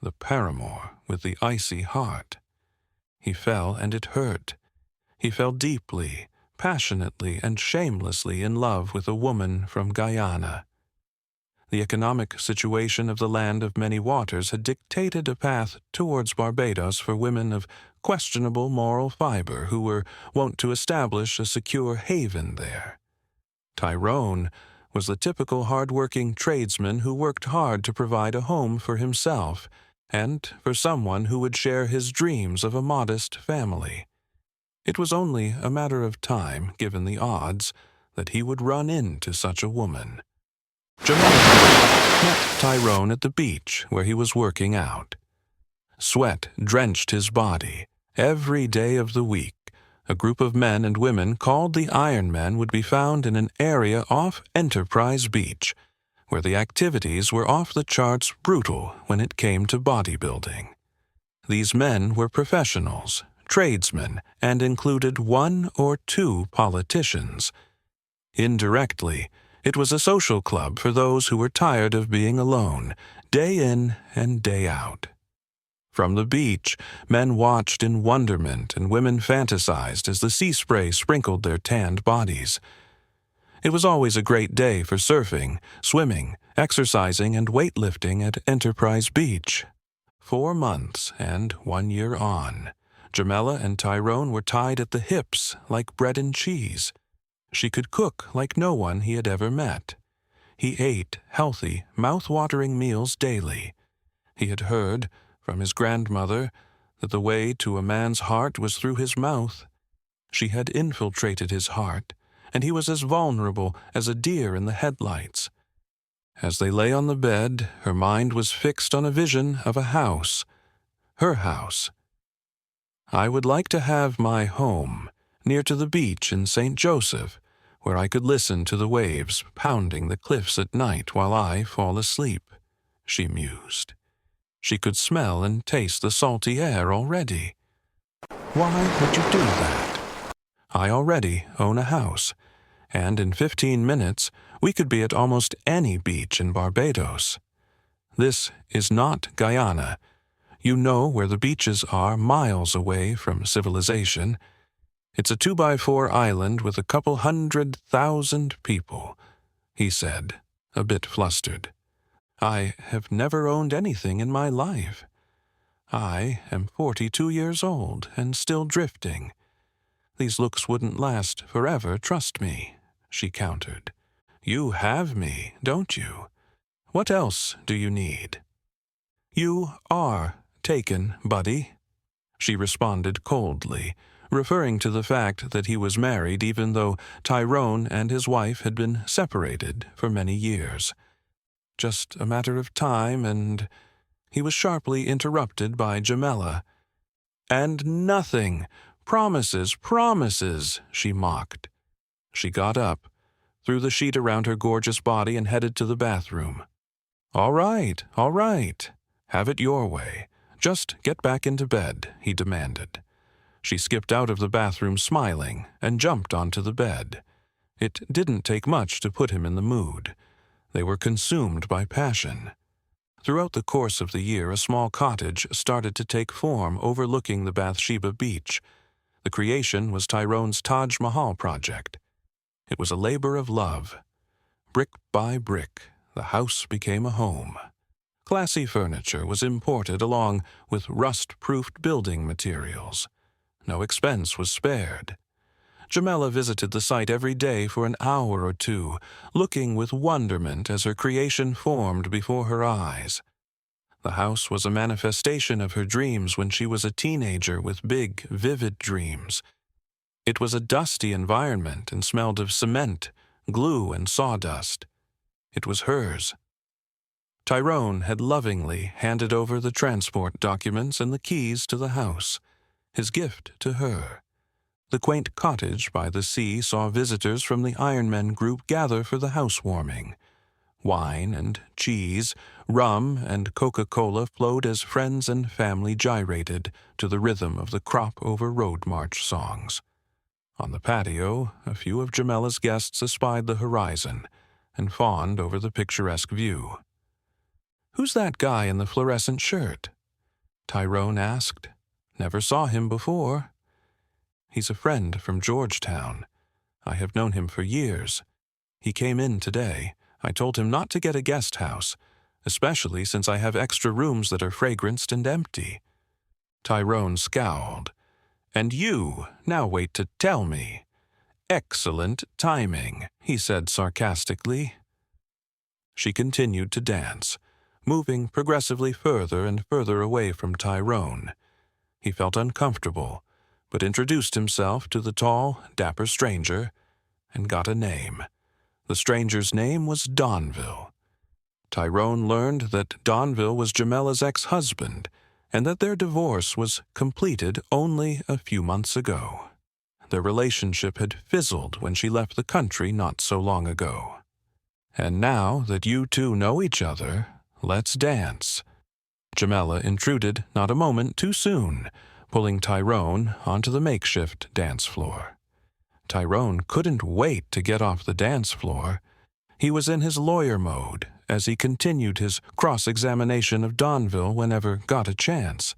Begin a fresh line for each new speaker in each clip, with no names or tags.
the paramour with the icy heart. He fell, and it hurt. He fell deeply, passionately, and shamelessly in love with a woman from Guyana. The economic situation of the land of many waters had dictated a path towards Barbados for women of questionable moral fiber who were wont to establish a secure haven there. Tyrone was the typical hard-working tradesman who worked hard to provide a home for himself and for someone who would share his dreams of a modest family. It was only a matter of time, given the odds, that he would run into such a woman. Jamel met Tyrone at the beach where he was working out. Sweat drenched his body. Every day of the week, a group of men and women called the Iron Men would be found in an area off Enterprise Beach, where the activities were off the charts brutal when it came to bodybuilding. These men were professionals, tradesmen, and included 1 or 2 politicians. Indirectly, it was a social club for those who were tired of being alone, day in and day out. From the beach, men watched in wonderment and women fantasized as the sea spray sprinkled their tanned bodies. It was always a great day for surfing, swimming, exercising, and weightlifting at Enterprise Beach. 4 months and 1 year on, Jamela and Tyrone were tied at the hips like bread and cheese. She could cook like no one he had ever met. He ate healthy, mouth-watering meals daily. He had heard from his grandmother that the way to a man's heart was through his mouth. She had infiltrated his heart, and he was as vulnerable as a deer in the headlights. As they lay on the bed, her mind was fixed on a vision of a house, her house. "I would like to have my home near to the beach in St. Joseph, where I could listen to the waves pounding the cliffs at night while I fall asleep," she mused. She could smell and taste the salty air already. "Why would you do that? I already own a house, and in 15 minutes we could be at almost any beach in Barbados. This is not Guyana. You know where the beaches are, miles away from civilization. It's a 2x4 island with a couple 100,000 people," he said, a bit flustered. "I have never owned anything in my life. I am 42 years old and still drifting. These looks wouldn't last forever, trust me," she countered. "You have me, don't you? What else do you need?" "You are taken, buddy," she responded coldly, referring to the fact that he was married even though Tyrone and his wife had been separated for many years. "Just a matter of time and—" He was sharply interrupted by Jamela. "And nothing! Promises, promises!" she mocked. She got up, threw the sheet around her gorgeous body, and headed to the bathroom. All right. Have it your way. Just get back into bed," he demanded. She skipped out of the bathroom smiling and jumped onto the bed. It didn't take much to put him in the mood. They were consumed by passion. Throughout the course of the year, a small cottage started to take form overlooking the Bathsheba beach. The creation was Tyrone's Taj Mahal project. It was a labor of love. Brick by brick, the house became a home. Classy furniture was imported along with rust-proofed building materials. No expense was spared. Jamela visited the site every day for an hour or 2, looking with wonderment as her creation formed before her eyes. The house was a manifestation of her dreams when she was a teenager with big, vivid dreams. It was a dusty environment and smelled of cement, glue, and sawdust. It was hers. Tyrone had lovingly handed over the transport documents and the keys to the house, his gift to her. The quaint cottage by the sea saw visitors from the Iron Men group gather for the housewarming. Wine and cheese, rum and Coca-Cola flowed as friends and family gyrated to the rhythm of the crop-over-road march songs. On the patio, a few of Jamela's guests espied the horizon and fawned over the picturesque view. "Who's that guy in the fluorescent shirt?" Tyrone asked. "Never saw him before." "He's a friend from Georgetown. I have known him for years. He came in today. I told him not to get a guest house, especially since I have extra rooms that are fragranced and empty." Tyrone scowled. "And you now wait to tell me." "Excellent timing," he said sarcastically. She continued to dance, moving progressively further and further away from Tyrone. He felt uncomfortable, but introduced himself to the tall, dapper stranger and got a name. The stranger's name was Donville. Tyrone learned that Donville was Jamella's ex-husband and that their divorce was completed only a few months ago. Their relationship had fizzled when she left the country not so long ago. "And now that you two know each other, let's dance." Jamella intruded not a moment too soon, pulling Tyrone onto the makeshift dance floor. Tyrone couldn't wait to get off the dance floor. He was in his lawyer mode as he continued his cross-examination of Donville whenever got a chance.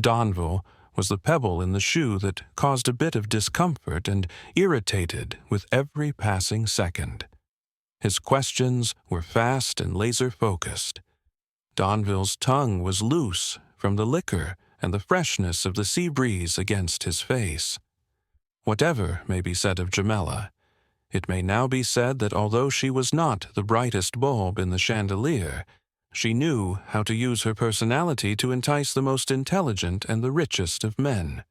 Donville was the pebble in the shoe that caused a bit of discomfort and irritated with every passing second. His questions were fast and laser-focused. Donville's tongue was loose from the liquor and the freshness of the sea breeze against his face. Whatever may be said of Jamella, it may now be said that although she was not the brightest bulb in the chandelier, she knew how to use her personality to entice the most intelligent and the richest of men.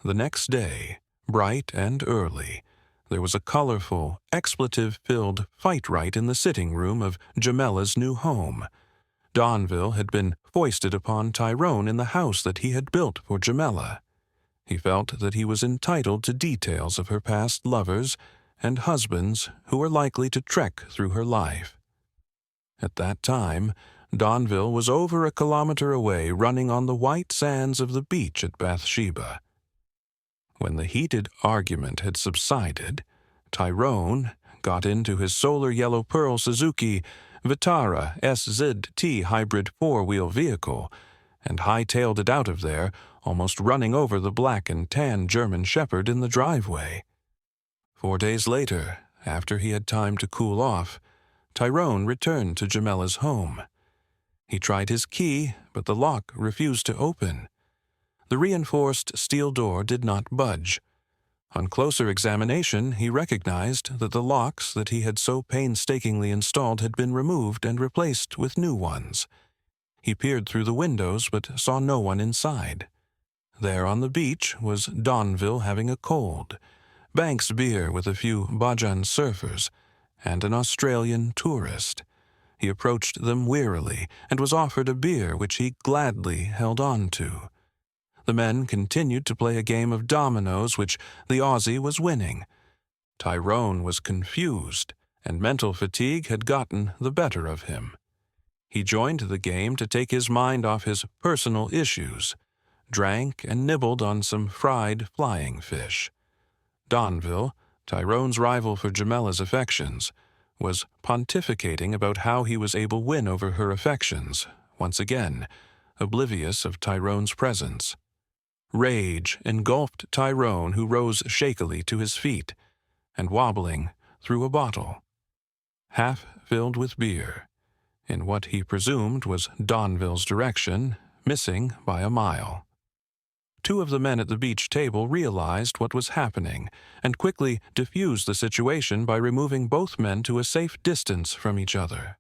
The next day, bright and early, there was a colorful, expletive-filled fight-right in the sitting room of Jamella's new home. Donville had been foisted upon Tyrone in the house that he had built for Jamella. He felt that he was entitled to details of her past lovers and husbands who were likely to trek through her life. At that time, Donville was over a kilometer away running on the white sands of the beach at Bathsheba. When the heated argument had subsided, Tyrone got into his solar yellow pearl Suzuki Vitara SZT hybrid four-wheel vehicle and hightailed it out of there, almost running over the black and tan German Shepherd in the driveway. 4 days later, after he had time to cool off, Tyrone returned to Jamella's home. He tried his key, but the lock refused to open. The reinforced steel door did not budge. On closer examination, he recognized that the locks that he had so painstakingly installed had been removed and replaced with new ones. He peered through the windows but saw no one inside. There on the beach was Donville having a cold, Banks beer with a few Bajan surfers, and an Australian tourist. He approached them wearily and was offered a beer which he gladly held on to. The men continued to play a game of dominoes which the Aussie was winning. Tyrone was confused, and mental fatigue had gotten the better of him. He joined the game to take his mind off his personal issues, drank and nibbled on some fried flying fish. Donville, Tyrone's rival for Jamella's affections, was pontificating about how he was able to win over her affections, once again, oblivious of Tyrone's presence. Rage engulfed Tyrone, who rose shakily to his feet, and wobbling through a bottle, half filled with beer, in what he presumed was Donville's direction, missing by a mile. 2 of the men at the beach table realized what was happening and quickly diffused the situation by removing both men to a safe distance from each other.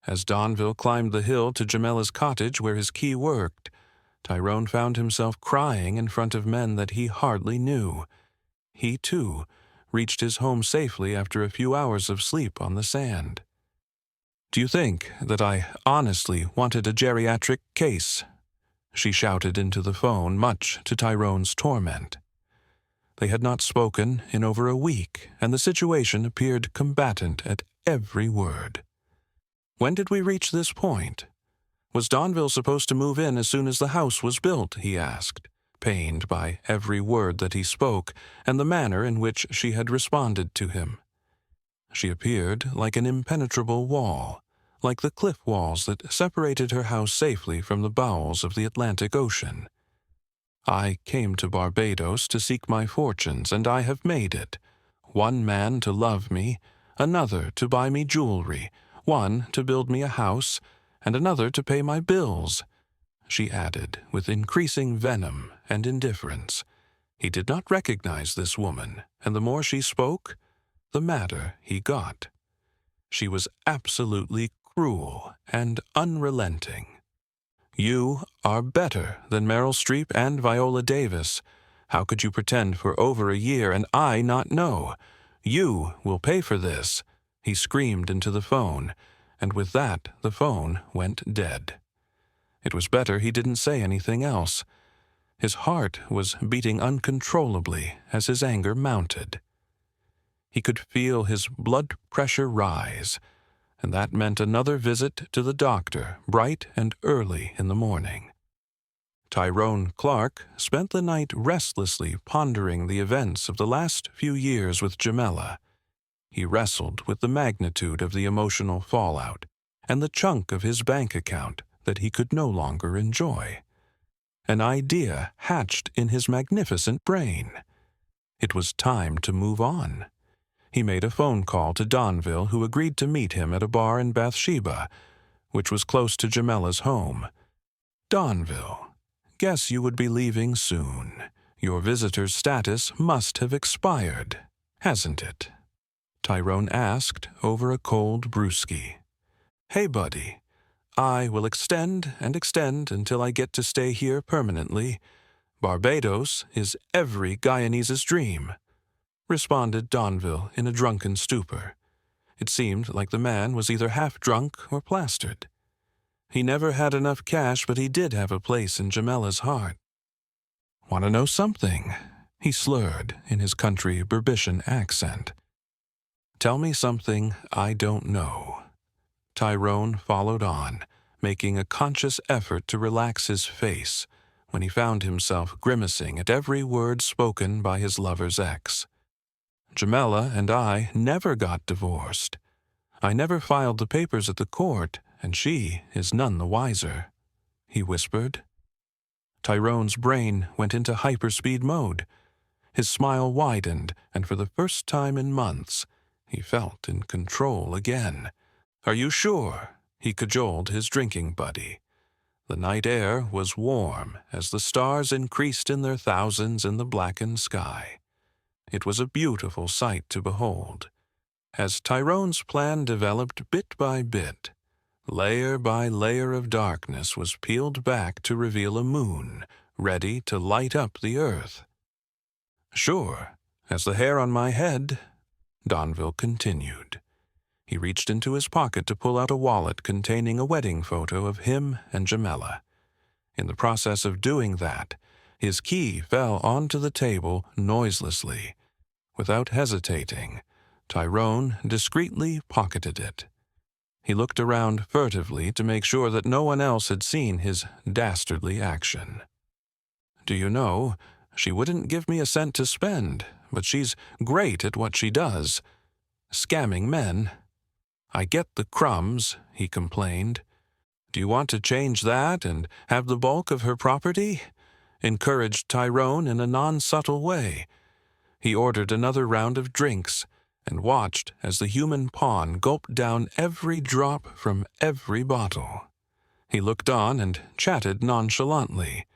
As Donville climbed the hill to Jamella's cottage where his key worked, Tyrone found himself crying in front of men that he hardly knew. He, too, reached his home safely after a few hours of sleep on the sand. "Do you think that I honestly wanted a geriatric case?" she shouted into the phone, much to Tyrone's torment. They had not spoken in over a week, and the situation appeared combatant at every word. "When did we reach this point? Was Donville supposed to move in as soon as the house was built?" he asked, pained by every word that he spoke and the manner in which she had responded to him. She appeared like an impenetrable wall, like the cliff walls that separated her house safely from the bowels of the Atlantic Ocean. I came to Barbados to seek my fortunes, and I have made it. One man to love me, another to buy me jewelry, one to build me a house, and another to pay my bills," she added with increasing venom and indifference. He did not recognize this woman, and the more she spoke, the madder he got. She was absolutely cruel and unrelenting. "You are better than Meryl Streep and Viola Davis. How could you pretend for over a year and I not know? You will pay for this," he screamed into the phone, and with that the phone went dead. It was better he didn't say anything else. His heart was beating uncontrollably as his anger mounted. He could feel his blood pressure rise, and that meant another visit to the doctor, bright and early in the morning. Tyrone Clark spent the night restlessly pondering the events of the last few years with Jamela. He wrestled with the magnitude of the emotional fallout and the chunk of his bank account that he could no longer enjoy. An idea hatched in his magnificent brain. It was time to move on. He made a phone call to Donville, who agreed to meet him at a bar in Bathsheba, which was close to Jamela's home. "Donville, guess you would be leaving soon. Your visitor's status must have expired, hasn't it?" Tyrone asked over a cold brewski. "Hey, buddy, I will extend and extend until I get to stay here permanently. Barbados is every Guyanese's dream," responded Donville in a drunken stupor. It seemed like the man was either half drunk or plastered. He never had enough cash, but he did have a place in Jamela's heart. "Want to know something?" he slurred in his country Berbishan accent. "Tell me something I don't know." Tyrone followed on, making a conscious effort to relax his face when he found himself grimacing at every word spoken by his lover's ex. "Jamela and I never got divorced. I never filed the papers at the court, and she is none the wiser," he whispered. Tyrone's brain went into hyperspeed mode. His smile widened, and for the first time in months, he felt in control again. "Are you sure?" he cajoled his drinking buddy. The night air was warm as the stars increased in their thousands in the blackened sky. It was a beautiful sight to behold. As Tyrone's plan developed bit by bit, layer by layer of darkness was peeled back to reveal a moon ready to light up the earth. "Sure, as the hair on my head," Donville continued. He reached into his pocket to pull out a wallet containing a wedding photo of him and Jamela. In the process of doing that, his key fell onto the table noiselessly. Without hesitating, Tyrone discreetly pocketed it. He looked around furtively to make sure that no one else had seen his dastardly action. "Do you know, she wouldn't give me a cent to spend, but she's great at what she does. Scamming men. I get the crumbs," he complained. "Do you want to change that and have the bulk of her property?" encouraged Tyrone in a non-subtle way. He ordered another round of drinks and watched as the human pawn gulped down every drop from every bottle. He looked on and chatted nonchalantly.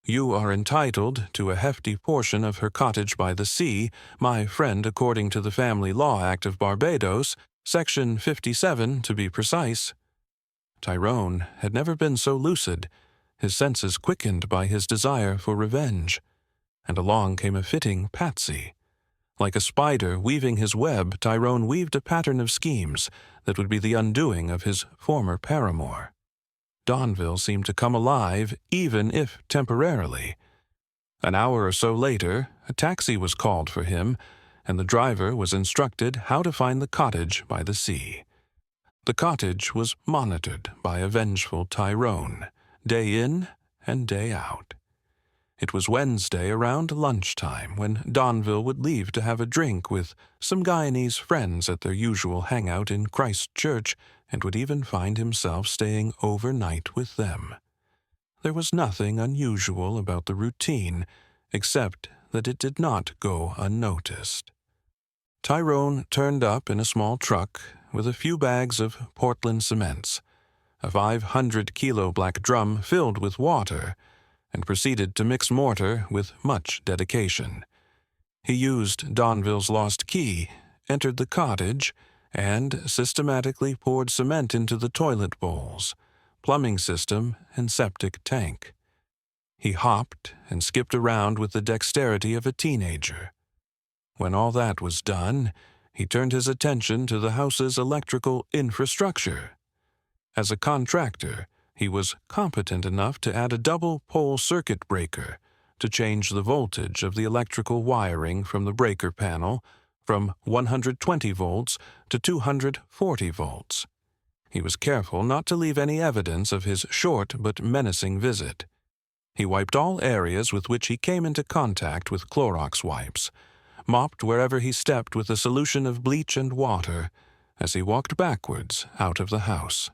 "You are entitled to a hefty portion of her cottage by the sea, my friend, according to the Family Law Act of Barbados, Section 57 to be precise." Tyrone had never been so lucid, his senses quickened by his desire for revenge. And along came a fitting patsy. Like a spider weaving his web, Tyrone weaved a pattern of schemes that would be the undoing of his former paramour. Donville seemed to come alive, even if temporarily. An hour or so later, a taxi was called for him, and the driver was instructed how to find the cottage by the sea. The cottage was monitored by a vengeful Tyrone, day in and day out. It was Wednesday around lunchtime when Donville would leave to have a drink with some Guyanese friends at their usual hangout in Christ Church, and would even find himself staying overnight with them. There was nothing unusual about the routine, except that it did not go unnoticed. Tyrone turned up in a small truck with a few bags of Portland cements, a 500-kilo black drum filled with water, and proceeded to mix mortar with much dedication. He used Donville's lost key, entered the cottage, and systematically poured cement into the toilet bowls, plumbing system, and septic tank. He hopped and skipped around with the dexterity of a teenager. When all that was done, he turned his attention to the house's electrical infrastructure. As a contractor, he was competent enough to add a double-pole circuit breaker to change the voltage of the electrical wiring from the breaker panel from 120 volts to 240 volts. He was careful not to leave any evidence of his short but menacing visit. He wiped all areas with which he came into contact with Clorox wipes, mopped wherever he stepped with a solution of bleach and water as he walked backwards out of the house.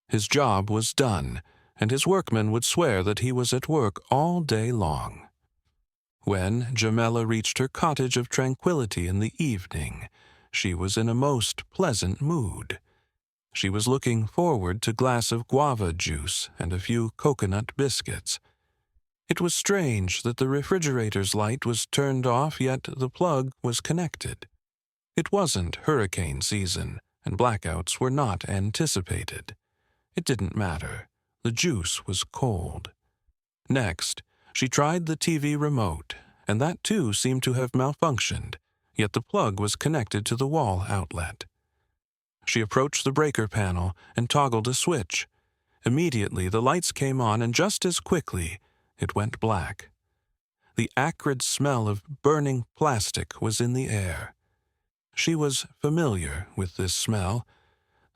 His job was done, and his workmen would swear that he was at work all day long. When Jamela reached her cottage of tranquility in the evening, she was in a most pleasant mood. She was looking forward to a glass of guava juice and a few coconut biscuits. It was strange that the refrigerator's light was turned off, yet the plug was connected. It wasn't hurricane season, and blackouts were not anticipated. It didn't matter. The juice was cold. Next, she tried the TV remote, and that too seemed to have malfunctioned, yet the plug was connected to the wall outlet. She approached the breaker panel and toggled a switch. Immediately the lights came on, and just as quickly it went black. The acrid smell of burning plastic was in the air. She was familiar with this smell.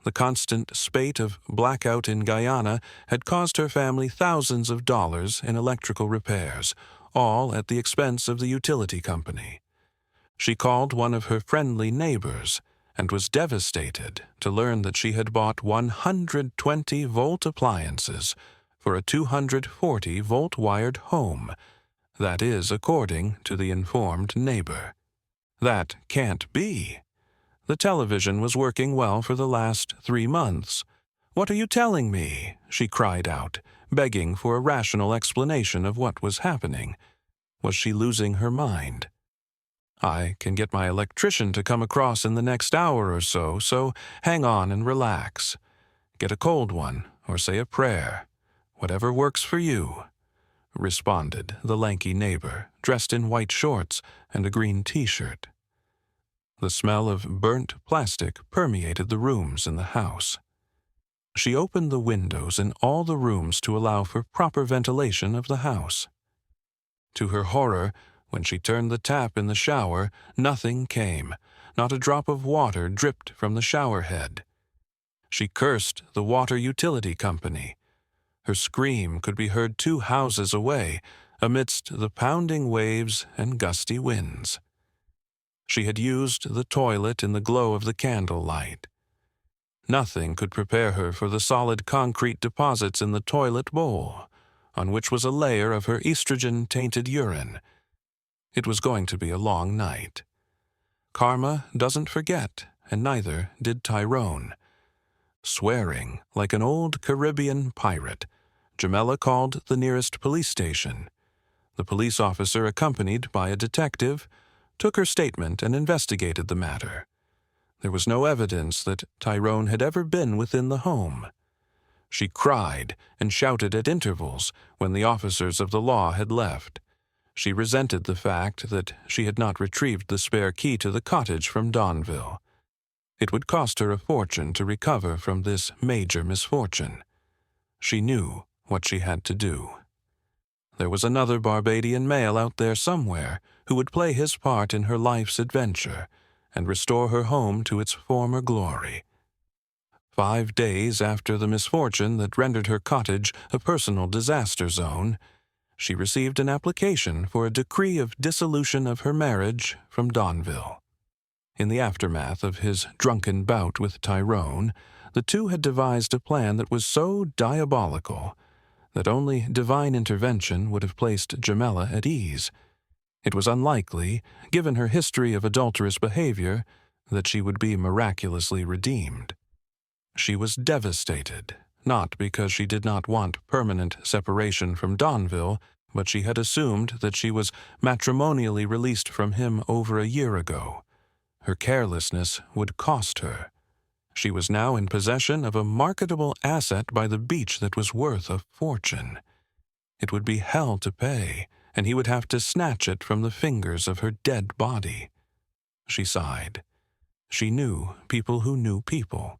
The constant spate of blackout in Guyana had cost her family thousands of dollars in electrical repairs, all at the expense of the utility company. She called one of her friendly neighbors and was devastated to learn that she had bought 120-volt appliances for a 240-volt wired home. That is, according to the informed neighbor. That can't be. The television was working well for the last 3 months. "What are you telling me?" she cried out, begging for a rational explanation of what was happening. Was she losing her mind? "I can get my electrician to come across in the next hour or so, so hang on and relax. Get a cold one, or say a prayer. Whatever works for you," responded the lanky neighbor, dressed in white shorts and a green t-shirt. The smell of burnt plastic permeated the rooms in the house. She opened the windows in all the rooms to allow for proper ventilation of the house. To her horror, when she turned the tap in the shower, nothing came. Not a drop of water dripped from the shower head. She cursed the water utility company. Her scream could be heard 2 houses away, amidst the pounding waves and gusty winds. She had used the toilet in the glow of the candlelight. Nothing could prepare her for the solid concrete deposits in the toilet bowl, on which was a layer of her estrogen-tainted urine. It was going to be a long night. Karma doesn't forget, and neither did Tyrone. Swearing like an old Caribbean pirate, Jamela called the nearest police station. The police officer, accompanied by a detective, took her statement and investigated the matter. There was no evidence that Tyrone had ever been within the home. She cried and shouted at intervals when the officers of the law had left. She resented the fact that she had not retrieved the spare key to the cottage from Donville. It would cost her a fortune to recover from this major misfortune. She knew what she had to do. There was another Barbadian male out there somewhere who would play his part in her life's adventure and restore her home to its former glory. 5 days after the misfortune that rendered her cottage a personal disaster zone, she received an application for a decree of dissolution of her marriage from Donville. In the aftermath of his drunken bout with Tyrone, the two had devised a plan that was so diabolical that only divine intervention would have placed Jamela at ease. It was unlikely, given her history of adulterous behavior, that she would be miraculously redeemed. She was devastated, not because she did not want permanent separation from Donville, but she had assumed that she was matrimonially released from him over a year ago. Her carelessness would cost her. She was now in possession of a marketable asset by the beach that was worth a fortune. It would be hell to pay, and he would have to snatch it from the fingers of her dead body. She sighed. She knew people who knew people.